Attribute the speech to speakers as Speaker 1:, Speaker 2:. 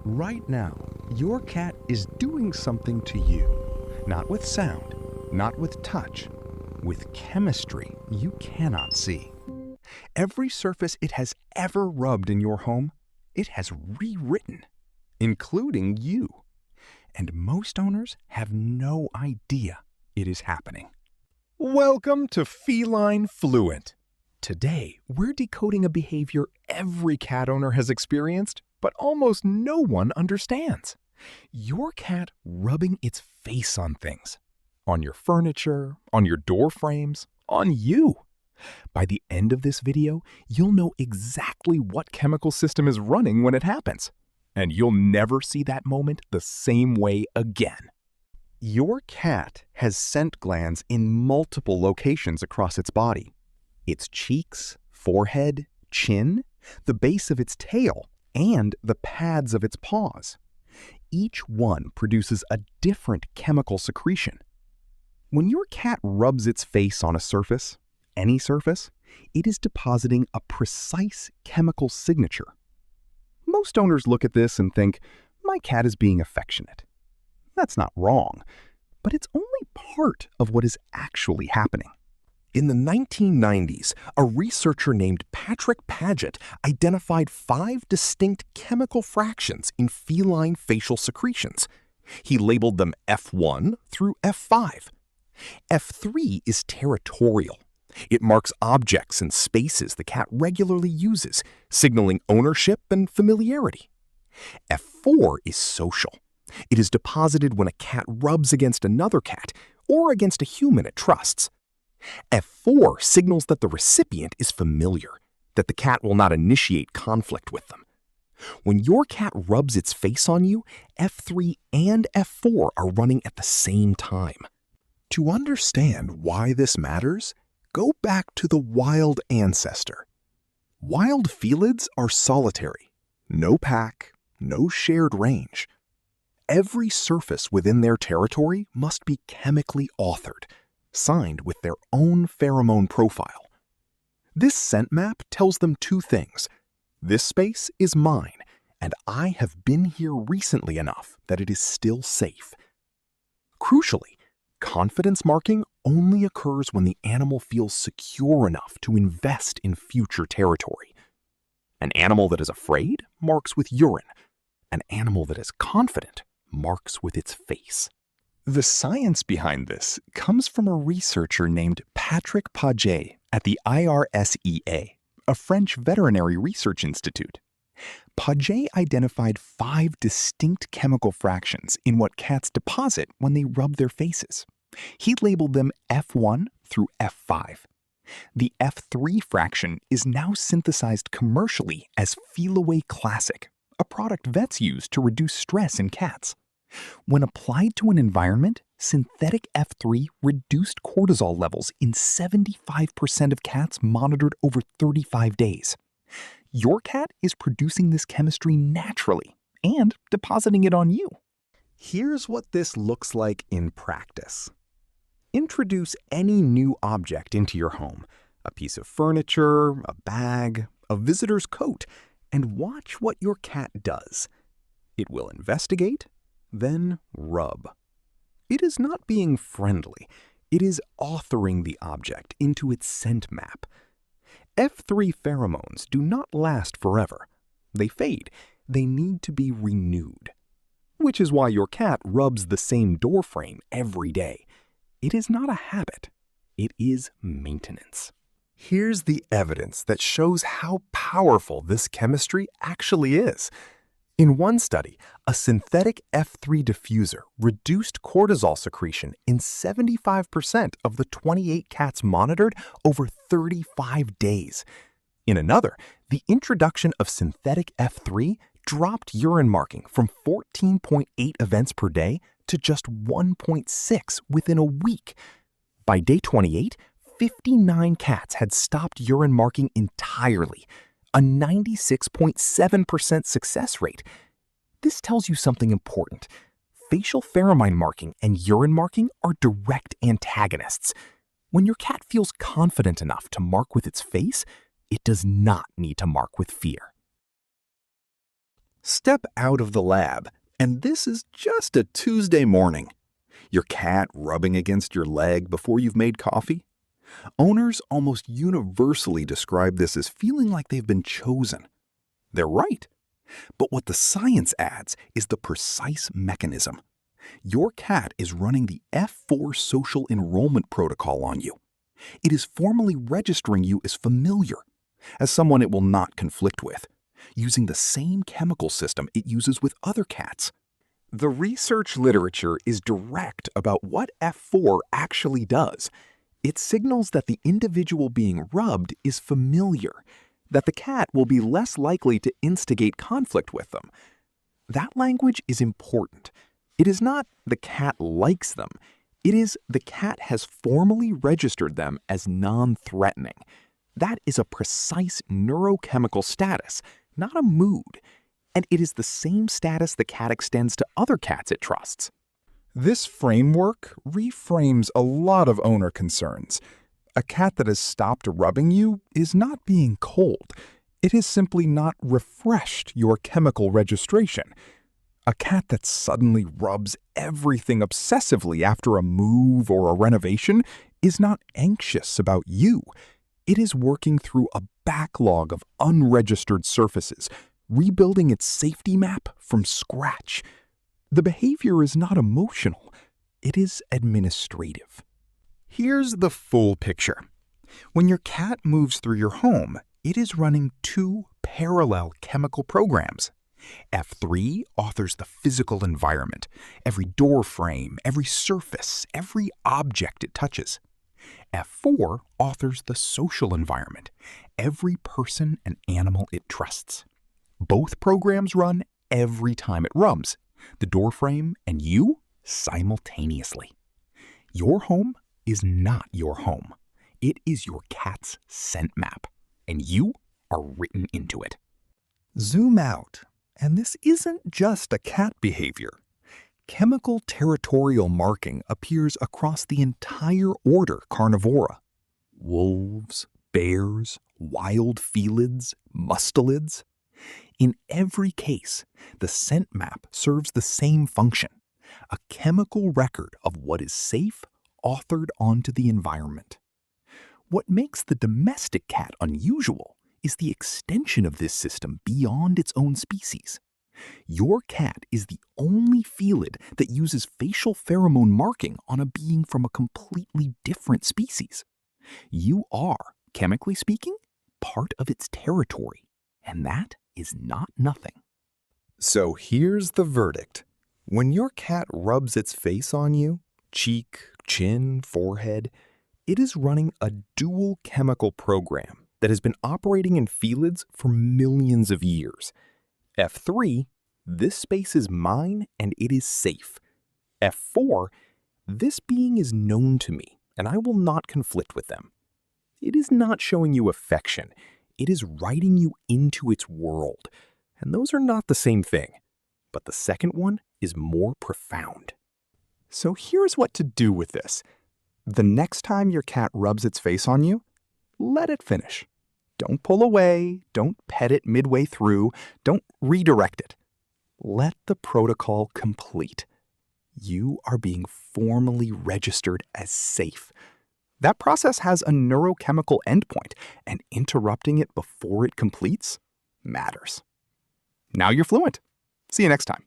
Speaker 1: Right now, your cat is doing something to you. Not with sound, not with touch, with chemistry you cannot see. Every surface it has ever rubbed in your home, it has rewritten, including you. And most owners have no idea it is happening. Welcome to Feline Fluent. Today, we're decoding a behavior every cat owner has experienced, but almost no one understands. Your cat rubbing its face on things. On your furniture, on your door frames, on you. By the end of this video, you'll know exactly what chemical system is running when it happens. And you'll never see that moment the same way again. Your cat has scent glands in multiple locations across its body. Its cheeks, forehead, chin, the base of its tail, and the pads of its paws. Each one produces a different chemical secretion. When your cat rubs its face on a surface, any surface, it is depositing a precise chemical signature. Most owners look at this and think, my cat is being affectionate. That's not wrong, but it's only part of what is actually happening. In the 1990s, a researcher named Patrick Pageat identified 5 distinct chemical fractions in feline facial secretions. He labeled them F1 through F5. F3 is territorial. It marks objects and spaces the cat regularly uses, signaling ownership and familiarity. F4 is social. It is deposited when a cat rubs against another cat or against a human it trusts. F4 signals that the recipient is familiar, that the cat will not initiate conflict with them. When your cat rubs its face on you, F3 and F4 are running at the same time. To understand why this matters, go back to the wild ancestor. Wild felids are solitary, no pack, no shared range. Every surface within their territory must be chemically authored, signed with their own pheromone profile. This scent map tells them 2 things. This space is mine, and I have been here recently enough that it is still safe. Crucially, confidence marking only occurs when the animal feels secure enough to invest in future territory. An animal that is afraid marks with urine. An animal that is confident marks with its face. The science behind this comes from a researcher named Patrick Pageat at the IRSEA, a French veterinary research institute. Pageat identified 5 distinct chemical fractions in what cats deposit when they rub their faces. He labeled them F1 through F5. The F3 fraction is now synthesized commercially as Feline Classic, a product vets use to reduce stress in cats. When applied to an environment, synthetic F3 reduced cortisol levels in 75% of cats monitored over 35 days. Your cat is producing this chemistry naturally and depositing it on you. Here's what this looks like in practice. Introduce any new object into your home, a piece of furniture, a bag, a visitor's coat, and watch what your cat does. It will investigate, then rub. It is not being friendly. It is authoring the object into its scent map. F3 pheromones do not last forever. They fade. They need to be renewed. Which is why your cat rubs the same door frame every day. It is not a habit. It is maintenance. Here's the evidence that shows how powerful this chemistry actually is. In one study, a synthetic F3 diffuser reduced cortisol secretion in 75% of the 28 cats monitored over 35 days. In another, the introduction of synthetic F3 dropped urine marking from 14.8 events per day to just 1.6 within a week. By day 28, 59 cats had stopped urine marking entirely, a 96.7% success rate. This tells you something important. Facial pheromone marking and urine marking are direct antagonists. When your cat feels confident enough to mark with its face, it does not need to mark with fear.
Speaker 2: Step out of the lab, and this is just a Tuesday morning. Your cat rubbing against your leg before you've made coffee? Owners almost universally describe this as feeling like they've been chosen. They're right. But what the science adds is the precise mechanism. Your cat is running the F4 social enrollment protocol on you. It is formally registering you as familiar, as someone it will not conflict with, using the same chemical system it uses with other cats. The research literature is direct about what F4 actually does. It signals that the individual being rubbed is familiar, that the cat will be less likely to instigate conflict with them. That language is important. It is not the cat likes them. It is the cat has formally registered them as non-threatening. That is a precise neurochemical status, not a mood. And it is the same status the cat extends to other cats it trusts.
Speaker 1: This framework reframes a lot of owner concerns. A cat that has stopped rubbing you is not being cold. It has simply not refreshed your chemical registration. A cat that suddenly rubs everything obsessively after a move or a renovation is not anxious about you. It is working through a backlog of unregistered surfaces, rebuilding its safety map from scratch. The behavior is not emotional. It is administrative. Here's the full picture. When your cat moves through your home, it is running two parallel chemical programs. F3 authors the physical environment, every door frame, every surface, every object it touches. F4 authors the social environment, every person and animal it trusts. Both programs run every time it rubs, the door frame and you simultaneously. Your home is not your home. It is your cat's scent map, and you are written into it. Zoom out, and this isn't just a cat behavior. Chemical territorial marking appears across the entire order Carnivora. Wolves, bears, wild felids, mustelids. In every case, the scent map serves the same function, a chemical record of what is safe authored onto the environment. What makes the domestic cat unusual is the extension of this system beyond its own species. Your cat is the only felid that uses facial pheromone marking on a being from a completely different species. You are, chemically speaking, part of its territory, and that is not nothing. So here's the verdict. When your cat rubs its face on you, cheek, chin, forehead, it is running a dual chemical program that has been operating in felids for millions of years. F3, this space is mine and it is safe. F4, this being is known to me and I will not conflict with them. It is not showing you affection. It is writing you into its world. And those are not the same thing. But the second one is more profound. So here's what to do with this. The next time your cat rubs its face on you, let it finish. Don't pull away, don't pet it midway through, don't redirect it. Let the protocol complete. You are being formally registered as safe. That process has a neurochemical endpoint, and interrupting it before it completes matters. Now you're fluent. See you next time.